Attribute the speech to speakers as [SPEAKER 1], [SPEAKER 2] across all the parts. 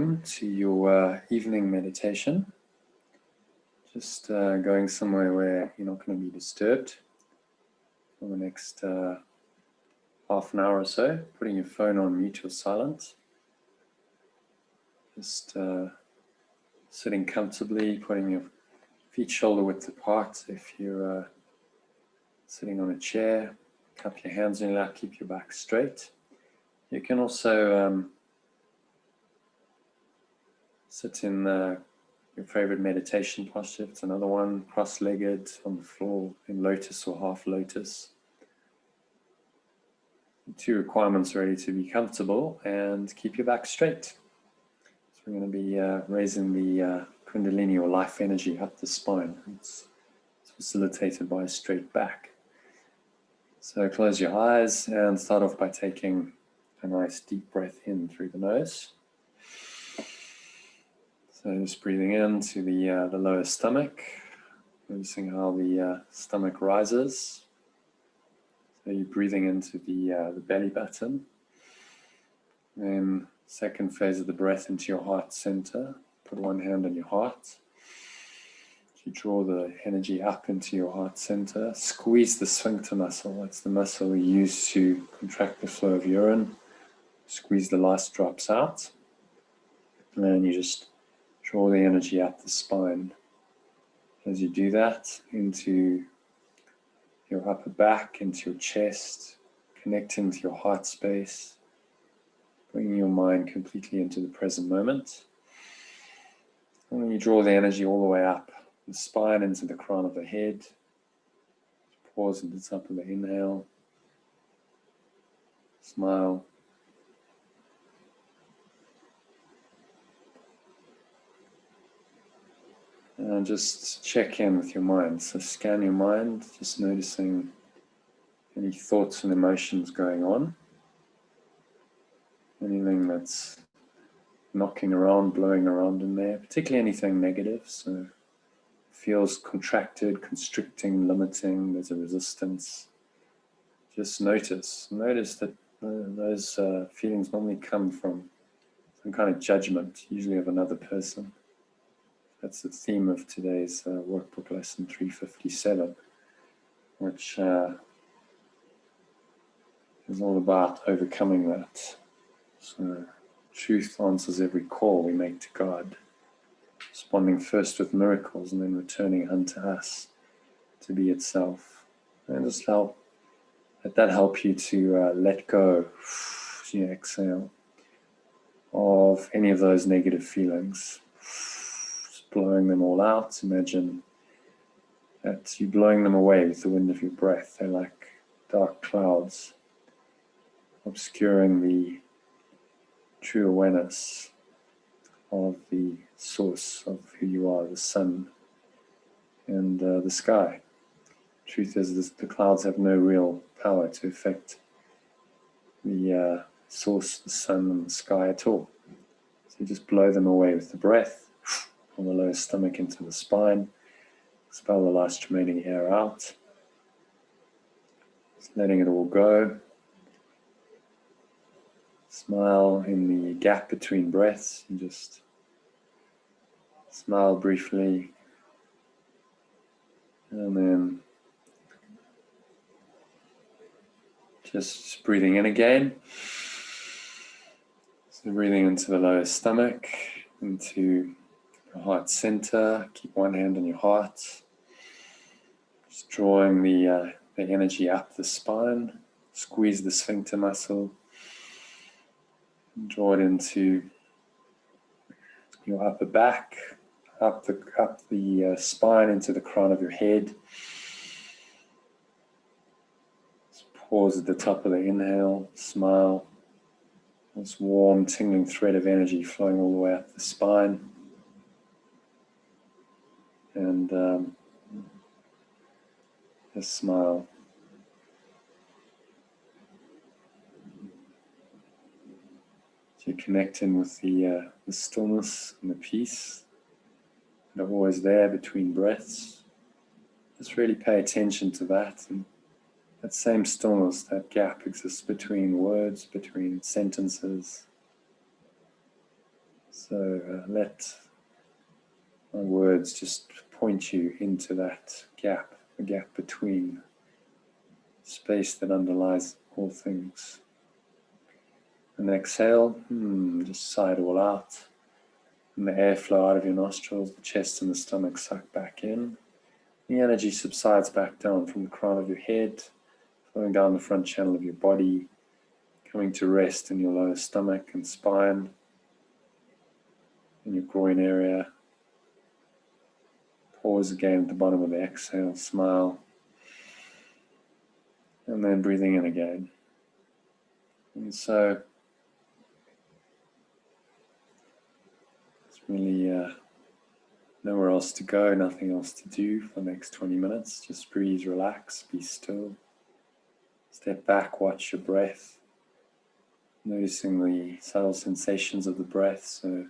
[SPEAKER 1] welcome to your evening meditation. Just going somewhere where you're not going to be disturbed for the next half an hour or so. Putting your phone on mute or silent. Just sitting comfortably, putting your feet shoulder width apart. If you're sitting on a chair, cup your hands in your lap, keep your back straight. You can also sit in your favorite meditation posture. If it's another one, cross-legged on the floor in lotus or half lotus. The two requirements really to be comfortable and keep your back straight. So we're going to be raising the Kundalini or life energy up the spine. It's facilitated by a straight back. So close your eyes and start off by taking a nice deep breath in through the nose. So just breathing into the lower stomach, noticing how the stomach rises. So you're breathing into the belly button. Then second phase of the breath into your heart center. Put one hand on your heart. You draw the energy up into your heart center. Squeeze the sphincter muscle. That's the muscle we use to contract the flow of urine. Squeeze the last drops out. And then you just draw the energy up the spine. As you do that, into your upper back, into your chest, connecting to your heart space, bringing your mind completely into the present moment. And then you draw the energy all the way up the spine into the crown of the head. Pause at the top of the inhale. Smile. And just check in with your mind. So scan your mind, just noticing any thoughts and emotions going on. Anything that's knocking around, blowing around in there, particularly anything negative. So feels contracted, constricting, limiting, there's a resistance. Just notice that those feelings normally come from some kind of judgment, usually of another person. That's the theme of today's workbook lesson 357, which is all about overcoming that. So truth answers every call we make to God, responding first with miracles and then returning unto us to be itself. And just let that help you to let go, as you exhale, of any of those negative feelings. Blowing them all out. Imagine that you're blowing them away with the wind of your breath. They're like dark clouds, obscuring the true awareness of the source of who you are, the sun and the sky. Truth is the clouds have no real power to affect the source, the sun and the sky at all. So you just blow them away with the breath. From the lower stomach into the spine. Expel the last remaining air out. Just letting it all go. Smile in the gap between breaths. And just smile briefly. And then just breathing in again. So breathing into the lower stomach, into heart center. Keep one hand on your heart. Just drawing the energy up the spine. Squeeze the sphincter muscle. Draw it into your upper back, up the spine into the crown of your head. Just pause at the top of the inhale. Smile. This warm, tingling thread of energy flowing all the way up the spine. And just smile. So you connect in with the stillness and the peace that are always there between breaths. Just really pay attention to that. And that same stillness, that gap exists between words, between sentences. So let my words just point you into that gap, the gap between, space that underlies all things. And exhale, just sigh it all out. And the airflow out of your nostrils, the chest and the stomach suck back in. The energy subsides back down from the crown of your head, flowing down the front channel of your body, coming to rest in your lower stomach and spine, in your groin area. Pause again at the bottom of the exhale, smile, and then breathing in again. And so it's really nowhere else to go, nothing else to do for the next 20 minutes. Just breathe, relax, be still. Step back, watch your breath. Noticing the subtle sensations of the breath. So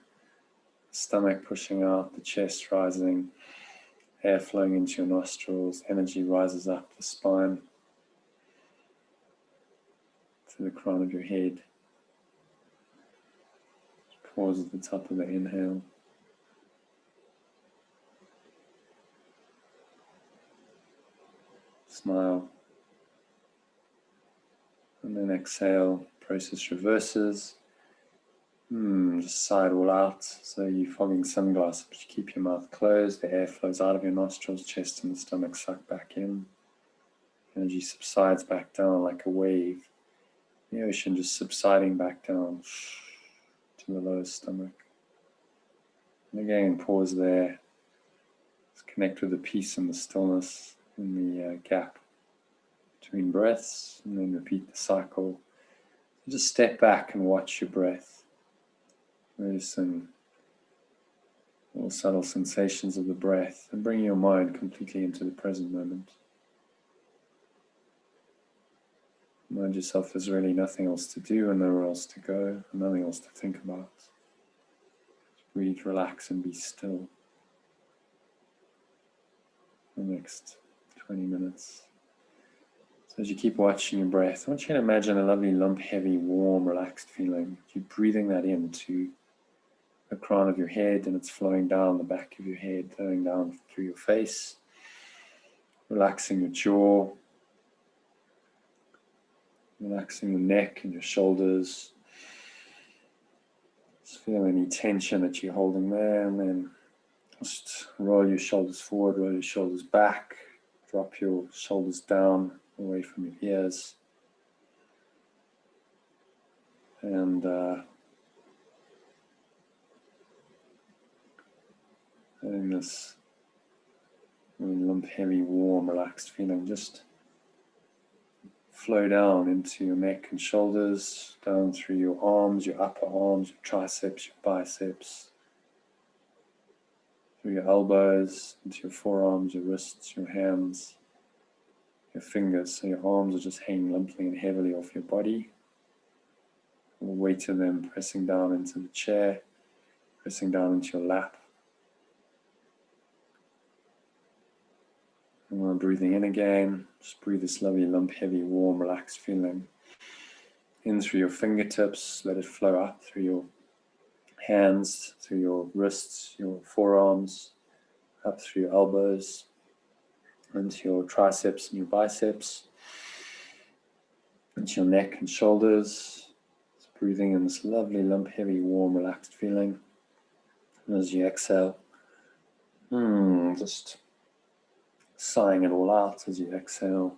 [SPEAKER 1] stomach pushing out, the chest rising, air flowing into your nostrils, energy rises up the spine to the crown of your head. Pause at the top of the inhale. Smile. And then exhale, process reverses. Just sigh it all out. So you're fogging sunglasses, but you keep your mouth closed. The air flows out of your nostrils, chest and the stomach suck back in. Energy subsides back down like a wave. The ocean just subsiding back down to the lower stomach. And again, pause there. Just connect with the peace and the stillness in the gap between breaths, and then repeat the cycle. Just step back and watch your breath. Noticing all subtle sensations of the breath and bring your mind completely into the present moment. Remind yourself there's really nothing else to do and nowhere else to go and nothing else to think about. Just breathe, relax and be still for the next 20 minutes. So as you keep watching your breath, I want you to imagine a lovely lump, heavy, warm, relaxed feeling. You're breathing that into the crown of your head and it's flowing down the back of your head, flowing down through your face, relaxing your jaw, relaxing your neck and your shoulders. Just feel any tension that you're holding there, and then just roll your shoulders forward, roll your shoulders back, drop your shoulders down away from your ears. And having this really lump, heavy, warm, relaxed feeling just flow down into your neck and shoulders, down through your arms, your upper arms, your triceps, your biceps, through your elbows, into your forearms, your wrists, your hands, your fingers. So your arms are just hanging limply and heavily off your body. The weight of them pressing down into the chair, pressing down into your lap. And while breathing in again, just breathe this lovely lump, heavy, warm, relaxed feeling in through your fingertips. Let it flow up through your hands, through your wrists, your forearms, up through your elbows, into your triceps and your biceps, into your neck and shoulders. Just breathing in this lovely lump, heavy, warm, relaxed feeling. And as you exhale, just sighing it all out as you exhale.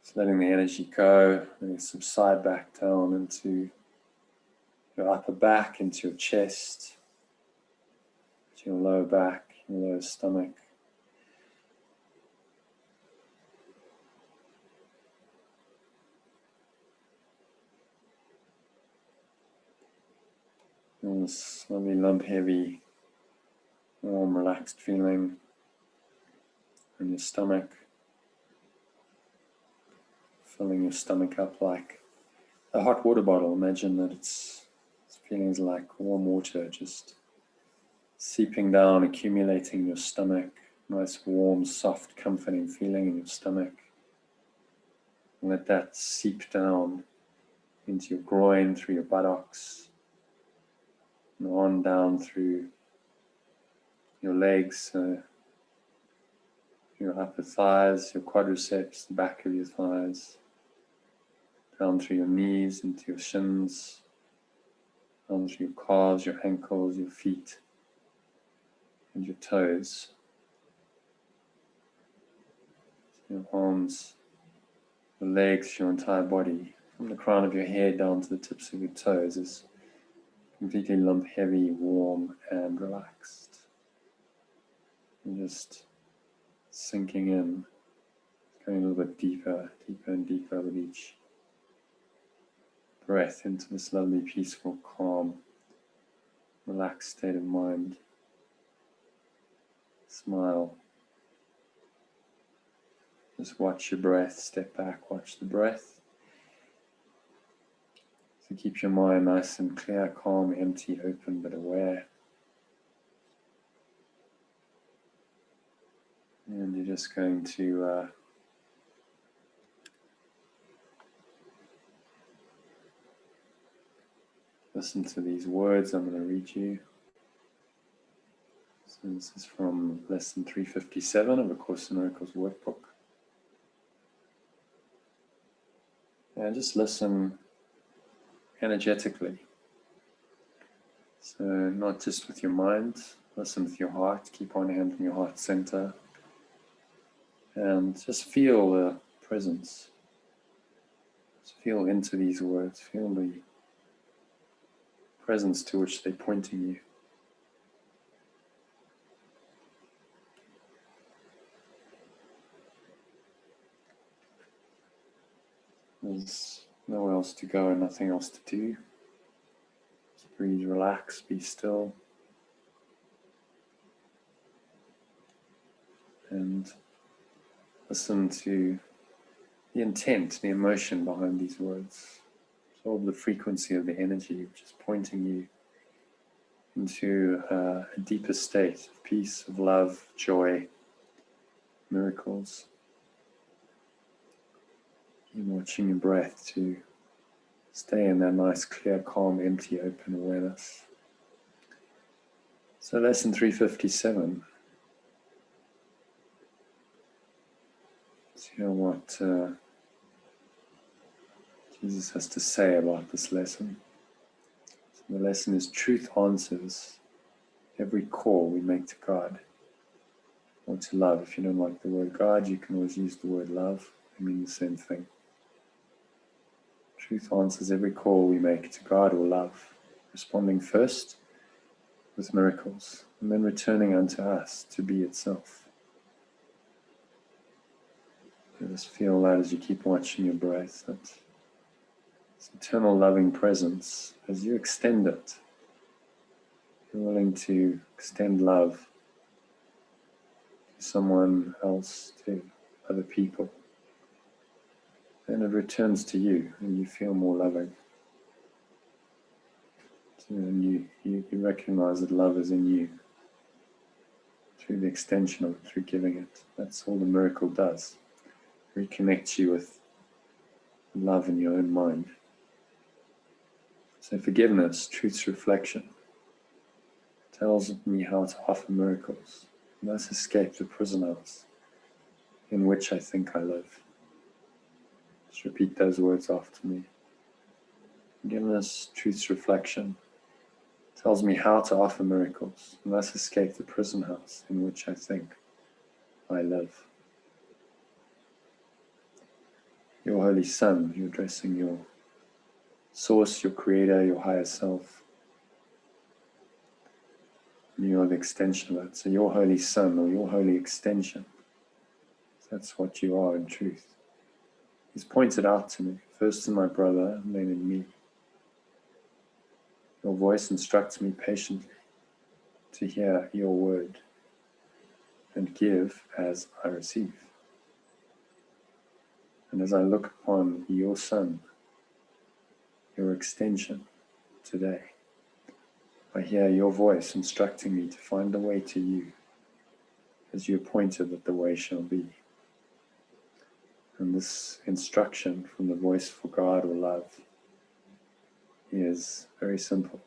[SPEAKER 1] Just letting the energy go, and you subside back down into your upper back, into your chest, to your lower back, your lower stomach. And this lovely lump, heavy, warm, relaxed feeling in your stomach, filling your stomach up like a hot water bottle. Imagine that it's feelings like warm water just seeping down, accumulating in your stomach. Nice, warm, soft, comforting feeling in your stomach. And let that seep down into your groin, through your buttocks, and on down through your legs, your upper thighs, your quadriceps, the back of your thighs, down through your knees into your shins, down through your calves, your ankles, your feet, and your toes. Your arms, your legs, your entire body, from the crown of your head down to the tips of your toes is completely limp, heavy, warm, and relaxed. And just sinking in, going a little bit deeper, deeper and deeper with each breath into this lovely, peaceful, calm, relaxed state of mind. Smile. Just watch your breath, step back, watch the breath. So keep your mind nice and clear, calm, empty, open, but aware. And you're just going to listen to these words I'm going to read you. So this is from lesson 357 of A Course in Miracles workbook. And just listen energetically. So not just with your mind, listen with your heart, keep on hand in your heart center. And just feel the presence. Just feel into these words, feel the presence to which they're pointing you. There's nowhere else to go and nothing else to do. Just breathe, relax, be still. And listen to the intent, the emotion behind these words. Absorb the frequency of the energy which is pointing you into a deeper state of peace, of love, joy, miracles. Keep watching your breath to stay in that nice, clear, calm, empty, open awareness. So lesson 357. Let's hear what Jesus has to say about this lesson. So the lesson is truth answers every call we make to God or to love. If you don't like the word God, you can always use the word love. They mean the same thing. Truth answers every call we make to God or love, responding first with miracles, and then returning unto us to be itself. You just feel that as you keep watching your breath, that this eternal loving presence, as you extend it, you're willing to extend love to someone else, to other people, then it returns to you and you feel more loving. And you recognize that love is in you through the extension of it, through giving it. That's all the miracle does. It reconnects you with love in your own mind. So forgiveness, truth's reflection, tells me how to offer miracles, and thus escape the prison house in which I think I live. Just repeat those words after me. Forgiveness, truth's reflection, tells me how to offer miracles, and thus escape the prison house in which I think I live. Your Holy Son, you're addressing your source, your creator, your higher self. You are the extension of that. So your Holy Son, or your holy extension, that's what you are in truth. He's pointed out to me, first in my brother, and then in me. Your voice instructs me patiently to hear your word and give as I receive. And as I look upon your Son, your extension today, I hear your voice instructing me to find the way to you, as you appointed that the way shall be. And this instruction from the voice for God or love is very simple.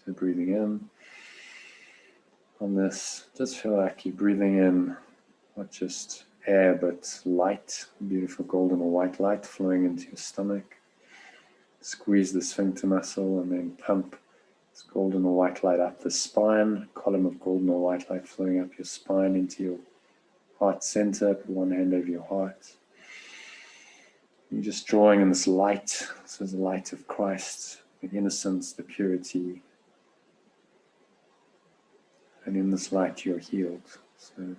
[SPEAKER 1] So breathing in. On this, just feel like you're breathing in not just air, but light, beautiful golden or white light flowing into your stomach. Squeeze the sphincter muscle and then pump this golden or white light up the spine, column of golden or white light flowing up your spine into your heart center. Put one hand over your heart. You're just drawing in this light. This is the light of Christ, the innocence, the purity. And in this light you're healed. So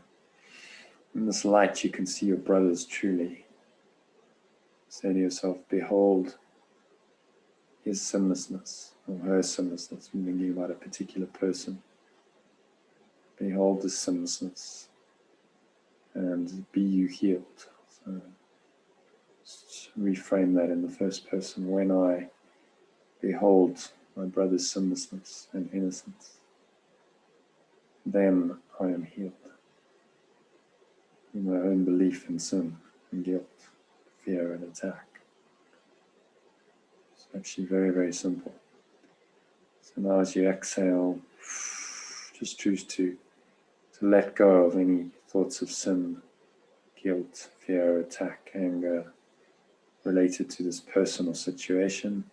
[SPEAKER 1] in this light you can see your brothers truly. Say to yourself, behold his sinlessness, or her sinlessness. I'm thinking about a particular person. Behold the sinlessness, and be you healed. So just reframe that in the first person. When I behold my brother's sinlessness and innocence, then I am healed. In my own belief in sin and guilt, fear and attack. It's actually very, very simple. So now as you exhale, just choose to let go of any thoughts of sin, guilt, fear, attack, anger related to this person or situation.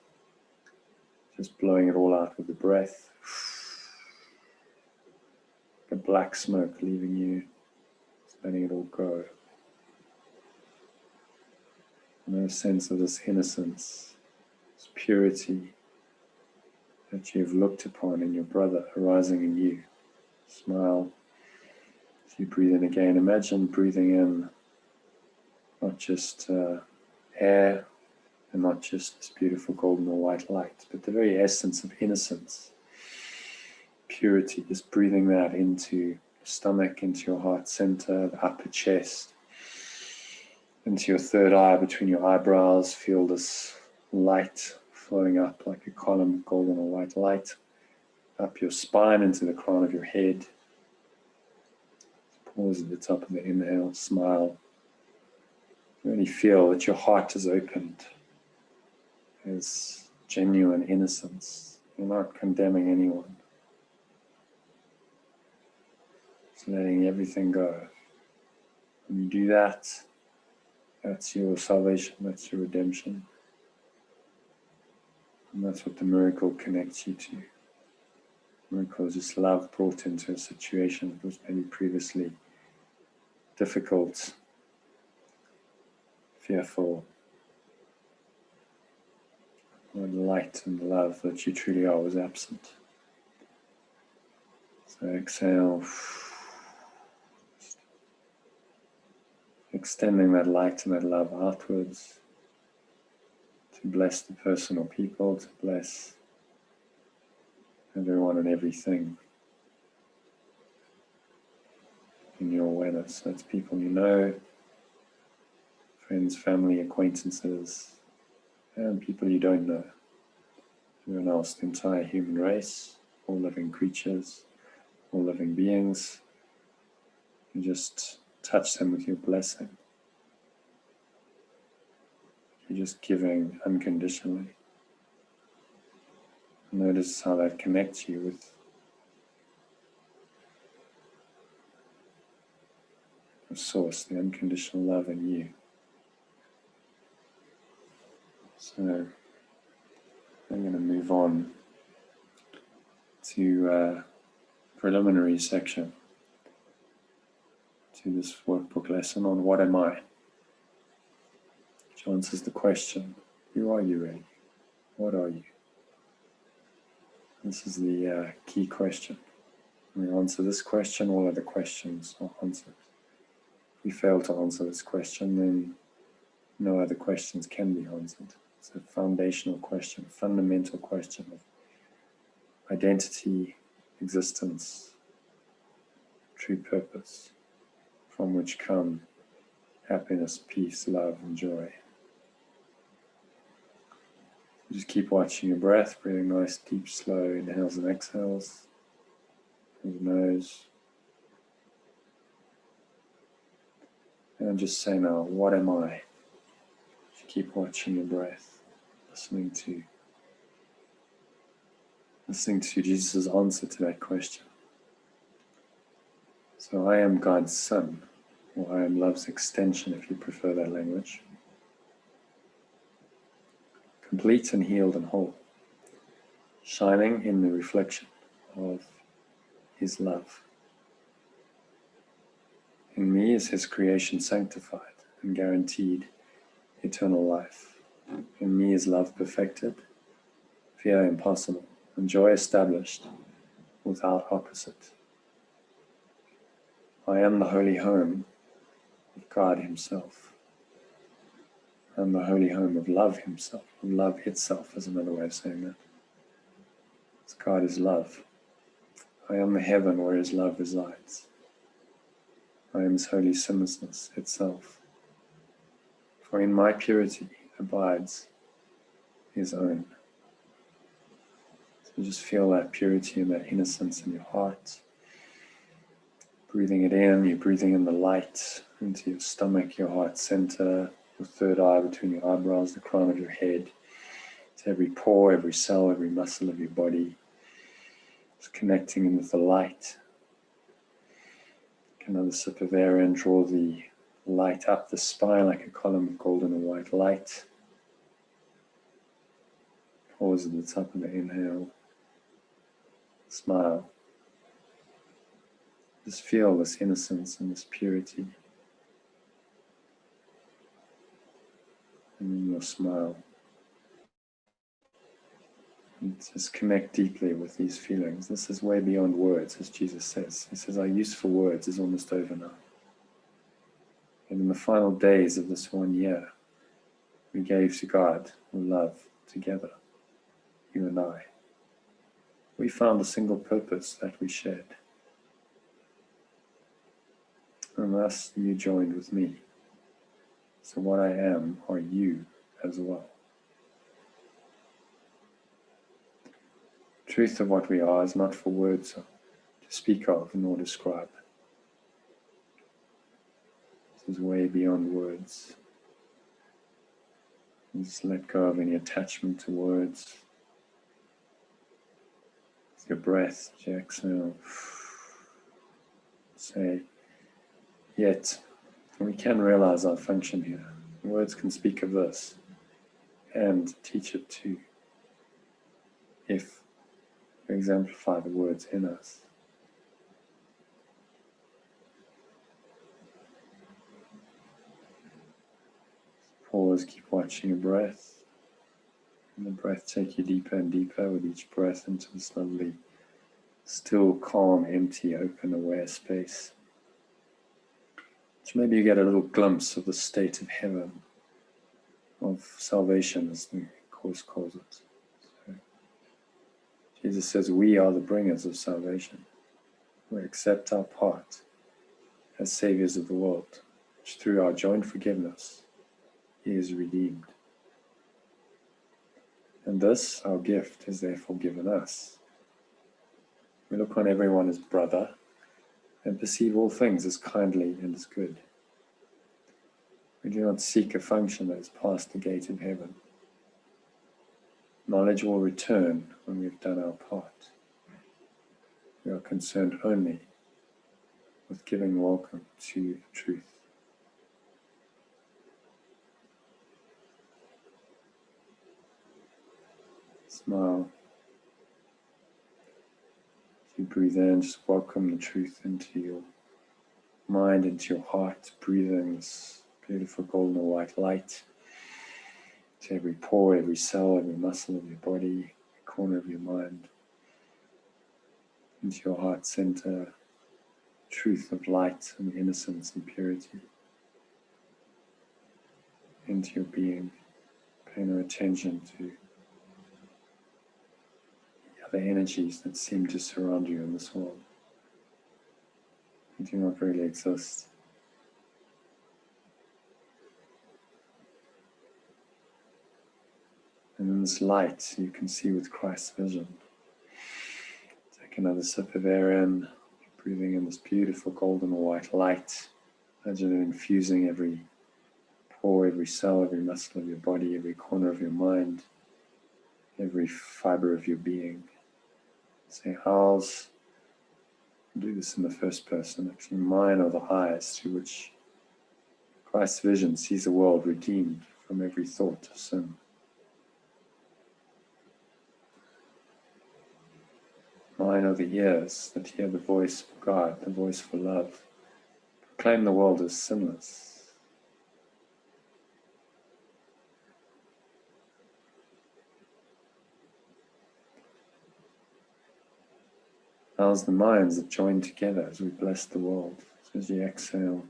[SPEAKER 1] Just blowing it all out with the breath. A black smoke leaving you, just letting it all go. No sense of this innocence, this purity that you've looked upon in your brother arising in you. Smile. As you breathe in again, imagine breathing in not just air and not just this beautiful golden or white light, but the very essence of innocence, purity, just breathing that into your stomach, into your heart center, the upper chest, into your third eye, between your eyebrows. Feel this light flowing up like a column of golden or white light, up your spine into the crown of your head. Pause at the top of the inhale, smile. Really feel that your heart is opened. There's genuine innocence. You're not condemning anyone. Just letting everything go. When you do that, that's your salvation, that's your redemption. And that's what the miracle connects you to. Miracle is just love brought into a situation that was maybe previously difficult, fearful. When the light and the love that you truly are was absent. So exhale, extending that light and that love outwards to bless the person or people, to bless everyone and everything in your awareness. That's people you know, friends, family, acquaintances, and people you don't know. Everyone else, the entire human race, all living creatures, all living beings. You just touch them with your blessing. You're just giving unconditionally. Notice how that connects you with the source, the unconditional love in you. So I'm going to move on to preliminary section to this workbook lesson on what am I? Which answers the question, who are you really? What are you? This is the key question. When we answer this question, all other questions are answered. If we fail to answer this question, then no other questions can be answered. It's a foundational question, fundamental question of identity, existence, true purpose, from which come happiness, peace, love, and joy. Just keep watching your breath, breathing nice, deep, slow inhales and exhales through the nose. And just say now, what am I? Just keep watching your breath, listening to listening to Jesus' answer to that question. So I am God's son, or I am love's extension if you prefer that language. Complete and healed and whole, shining in the reflection of his love. In me is his creation sanctified and guaranteed eternal life. In me is love perfected, fear impossible, and joy established without opposite. I am the holy home of God himself. I am the holy home of love himself, of love itself is another way of saying that. As God is love. I am the heaven where his love resides. I am his holy sinlessness itself. For in my purity abides his own. So just feel that purity and that innocence in your heart. Breathing it in, you're breathing in the light into your stomach, your heart center, your third eye between your eyebrows, the crown of your head, to every pore, every cell, every muscle of your body. Just connecting in with the light. Take another sip of air in, draw the light up the spine like a column of golden and white light. Pause at the top of the inhale. Smile. Just feel this innocence and this purity. And then you'll smile. And just connect deeply with these feelings. This is way beyond words, as Jesus says. He says, our use for words is almost over now. And in the final days of this 1 year, we gave to God love together, you and I. We found a single purpose that we shared. And thus you joined with me. So what I am are you as well. The truth of what we are is not for words to speak of nor describe. This is way beyond words. Just let go of any attachment to words. With your breath, as you exhale, say, yet we can realize our function here. Words can speak of this and teach it too, if we exemplify the words in us. Pause, keep watching your breath. And the breath take you deeper and deeper with each breath into this lovely, still, calm, empty, open, aware space. So maybe you get a little glimpse of the state of heaven, of salvation, as the Course calls it. So Jesus says we are the bringers of salvation. We accept our part as saviors of the world, which through our joint forgiveness is redeemed. And this, our gift, is therefore given us. We look on everyone as brother and perceive all things as kindly and as good. We do not seek a function that is past the gate of heaven. Knowledge will return when we've done our part. We are concerned only with giving welcome to truth. Smile. As you breathe in, just welcome the truth into your mind, into your heart, breathing this beautiful golden or white light to every pore, every cell, every muscle of your body, every corner of your mind, into your heart center, truth of light and innocence and purity, into your being. Pay no attention to the energies that seem to surround you in this world. They do not really exist. And in this light, you can see with Christ's vision. Take another sip of air in, breathing in this beautiful golden or white light. Imagine it infusing every pore, every cell, every muscle of your body, every corner of your mind, every fiber of your being. Say, how's, do this in the first person, actually, mine are the eyes through which Christ's vision sees the world redeemed from every thought of sin. Mine are the ears that hear the voice of God, the voice for love, proclaim the world as sinless. How's the minds that join together as we bless the world? So as you exhale,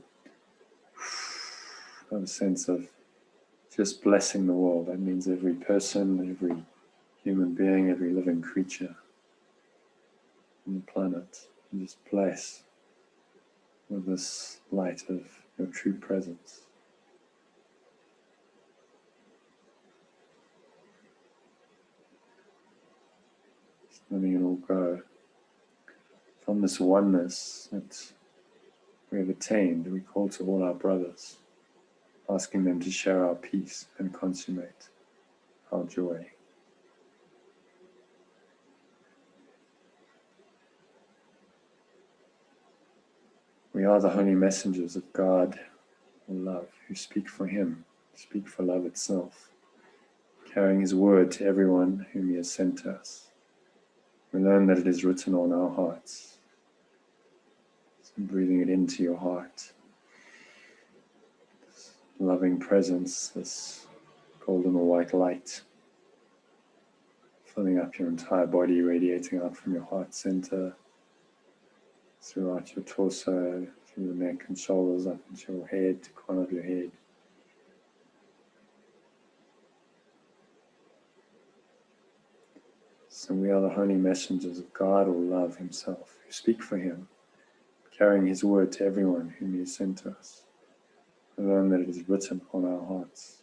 [SPEAKER 1] have a sense of just blessing the world. That means every person, every human being, every living creature on the planet. And just bless with this light of your true presence. Just letting it all go. From this oneness that we have attained, we call to all our brothers, asking them to share our peace and consummate our joy. We are the holy messengers of God and love, who speak for Him, speak for love itself, carrying His word to everyone whom He has sent to us. We learn that it is written on our hearts. So breathing it into your heart, this loving presence, this golden or white light, filling up your entire body, radiating out from your heart center, throughout your torso, through your neck and shoulders, up into your head, the crown of your head. So we are the holy messengers of God or love Himself, who speak for Him, carrying His word to everyone whom He has sent to us. We learn that it is written on our hearts.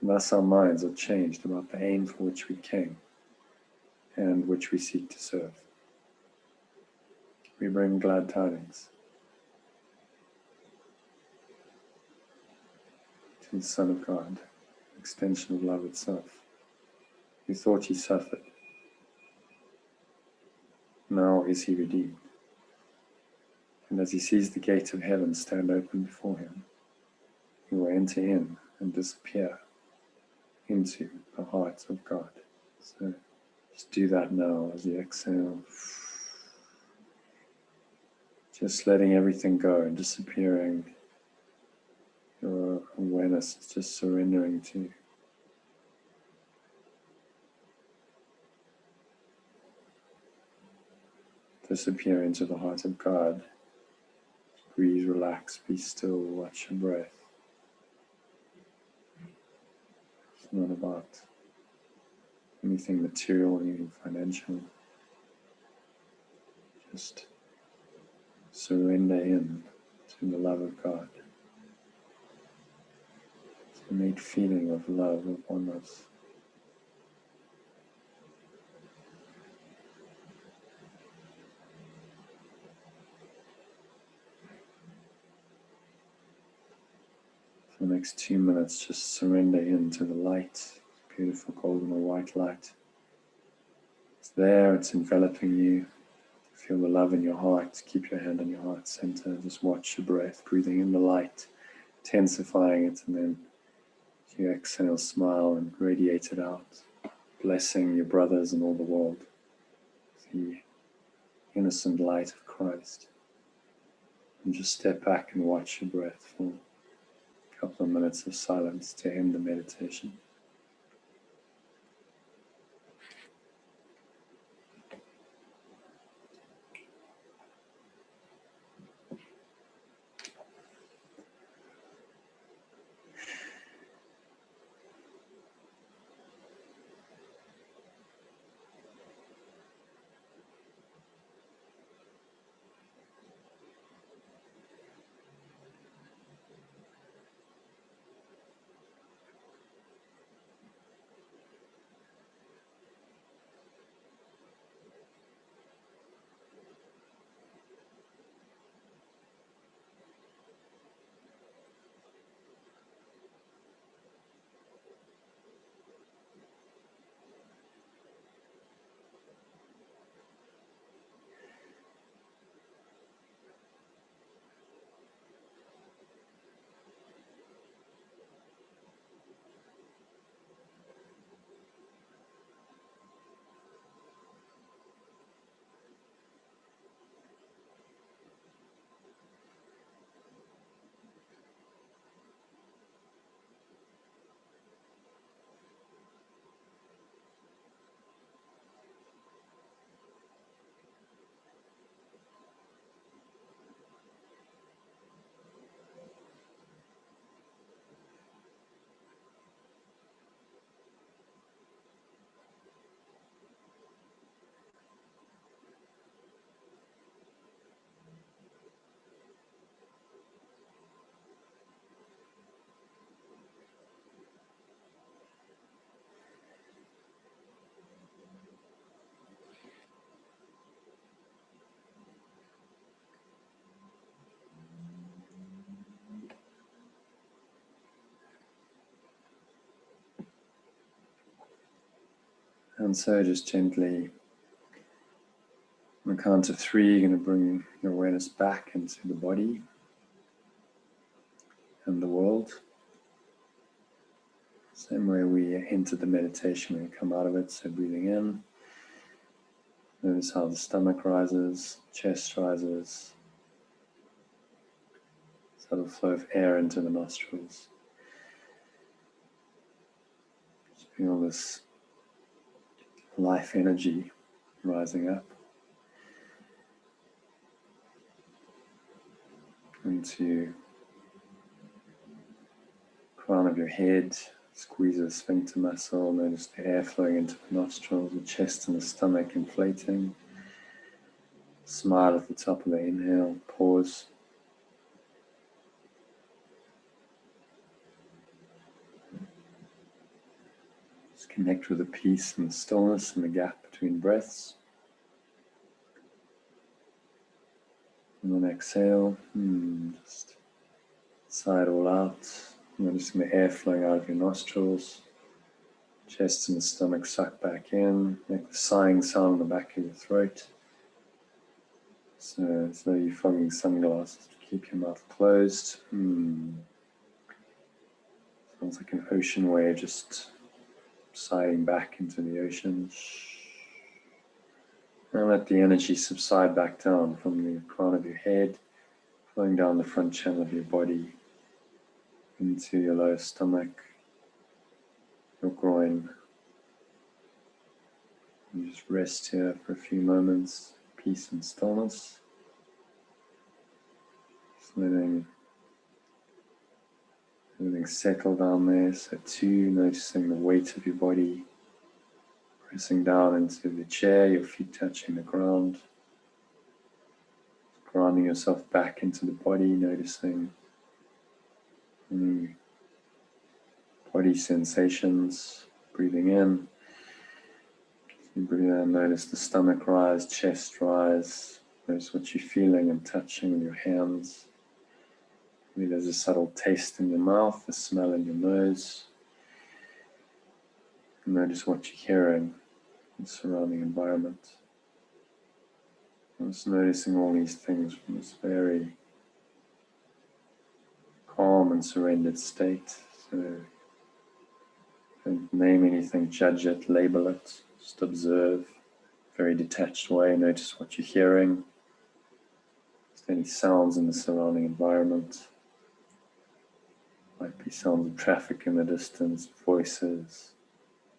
[SPEAKER 1] And thus our minds are changed about the aim for which we came and which we seek to serve. We bring glad tidings to the Son of God, extension of love itself, who thought He suffered. Now is He redeemed. And as He sees the gate of heaven stand open before Him, He will enter in and disappear into the heart of God. So just do that now as you exhale. Just letting everything go and disappearing. Your awareness is just surrendering to disappear into the heart of God. Breathe, relax, be still, watch your breath. It's not about anything material, anything financial. Just surrender in to the love of God. It's an innate feeling of love, of oneness. For the next 2 minutes, just surrender into the light, beautiful golden or white light. It's there, it's enveloping you. Feel the love in your heart. Keep your hand on your heart center. Just watch your breath, breathing in the light, intensifying it, and then as you exhale, smile and radiate it out, blessing your brothers and all the world with the innocent light of Christ. And just step back and watch your breath for a couple of minutes of silence to end the meditation. And so just gently, on the count of 3, you're going to bring your awareness back into the body and the world. Same way we enter the meditation, we come out of it. So breathing in, notice how the stomach rises, chest rises. Subtle flow of air into the nostrils. Just feel this life energy rising up into the crown of your head. Squeeze the sphincter muscle. Notice the air flowing into the nostrils, the chest and the stomach inflating. Smile at the top of the inhale. Pause. Just connect with the peace and the stillness and the gap between breaths. And then exhale. Just sigh it all out. Noticing the air flowing out of your nostrils. Chest and the stomach suck back in. Make the sighing sound in the back of your throat. So as though you're fogging sunglasses to keep your mouth closed. Sounds like an ocean wave just sighing back into the ocean. And let the energy subside back down from the crown of your head, flowing down the front channel of your body into your lower stomach, your groin. You just rest here for a few moments, peace and stillness. Just letting everything settle down there. So 2, noticing the weight of your body pressing down into the chair, your feet touching the ground. Grounding yourself back into the body, noticing any body sensations, breathing in. You breathe in, notice the stomach rise, chest rise. Notice what you're feeling and touching with your hands. Maybe there's a subtle taste in your mouth, a smell in your nose. And notice what you're hearing in the surrounding environment. And just noticing all these things from this very calm and surrendered state. So don't name anything, judge it, label it. Just observe, very detached way. Notice what you're hearing. Is there any sounds in the surrounding environment? Might be sounds of traffic in the distance, voices,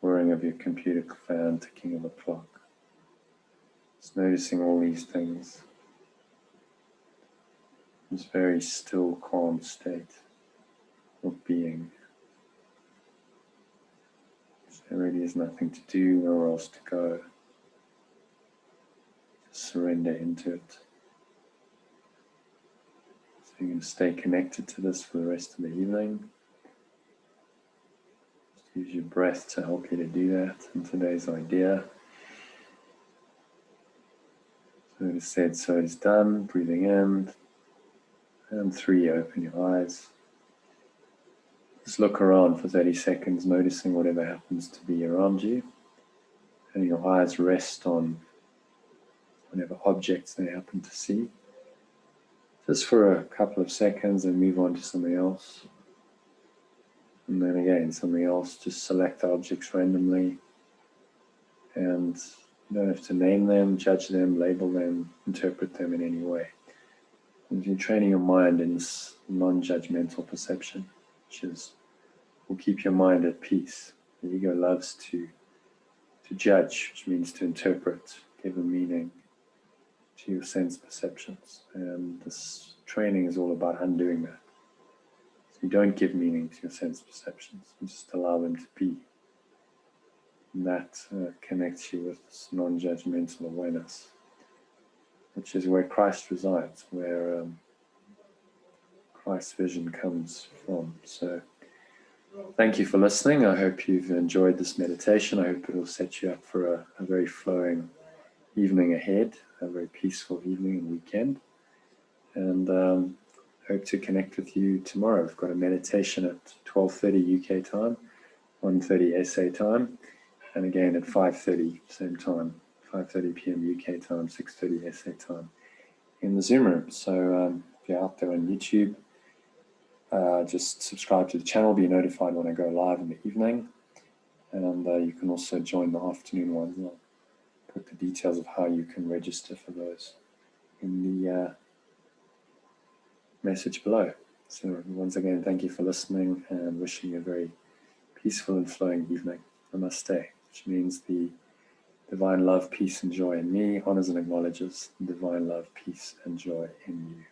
[SPEAKER 1] whirring of your computer fan, ticking of a clock. Just noticing all these things. This very still, calm state of being. There really is nothing to do, nowhere else to go. Just surrender into it. So you're going to stay connected to this for the rest of the evening. Just use your breath to help you to do that in today's idea. So it is said, so it is done. Breathing in. And 3, open your eyes. Just look around for 30 seconds, noticing whatever happens to be around you. And your eyes rest on whatever objects they happen to see. Just for a couple of seconds and move on to something else. And then again, something else. Just select the objects randomly. And you don't have to name them, judge them, label them, interpret them in any way. And you're training your mind in this non-judgmental perception, which will keep your mind at peace. The ego loves to judge, which means to interpret, give a meaning to your sense perceptions. And this training is all about undoing that. So you don't give meaning to your sense perceptions, you just allow them to be. And that connects you with this non-judgmental awareness, which is where Christ resides, where Christ's vision comes from. So thank you for listening. I hope you've enjoyed this meditation. I hope it will set you up for a very flowing evening ahead, a very peaceful evening and weekend. And hope to connect with you tomorrow. We've got a meditation at 12:30 UK time, 1:30 SA time. and again at 5:30, same time, 5:30 p.m. UK time, 6:30 SA time in the Zoom room. So if you're out there on YouTube, just subscribe to the channel, be notified when I go live in the evening, and you can also join the afternoon ones. I'll put the details of how you can register for those in the message below. So once again, thank you for listening and wishing you a very peaceful and flowing evening. Namaste, which means the divine love, peace, and joy in me honors and acknowledges the divine love, peace, and joy in you.